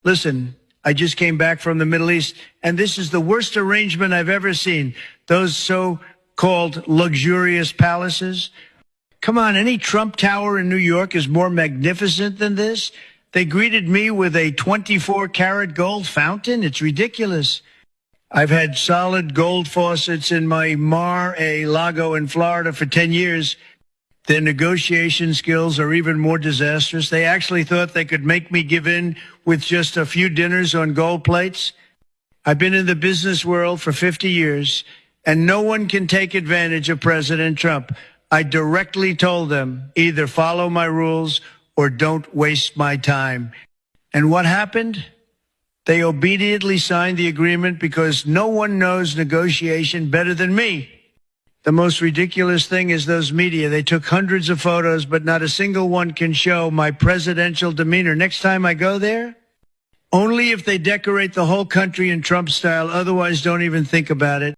Listen, I just came back from the Middle East, and this is the worst arrangement I've ever seen. Those so-called luxurious palaces. Come on, any Trump Tower in New York is more magnificent than this. They greeted me with a 24-karat gold fountain. It's ridiculous. I've had solid gold faucets in my Mar-a-Lago in Florida for 10 years. Their negotiation skills are even more disastrous. They actually thought they could make me give in with just a few dinners on gold plates. I've been in the business world for 50 years, and no one can take advantage of President Trump. I directly told them, either follow my rules or don't waste my time. And what happened? They obediently signed the agreement because no one knows negotiation better than me. The most ridiculous thing is those media. They took hundreds of photos, but not a single one can show my presidential demeanor. Next time I go there, only if they decorate the whole country in Trump style. Otherwise, don't even think about it.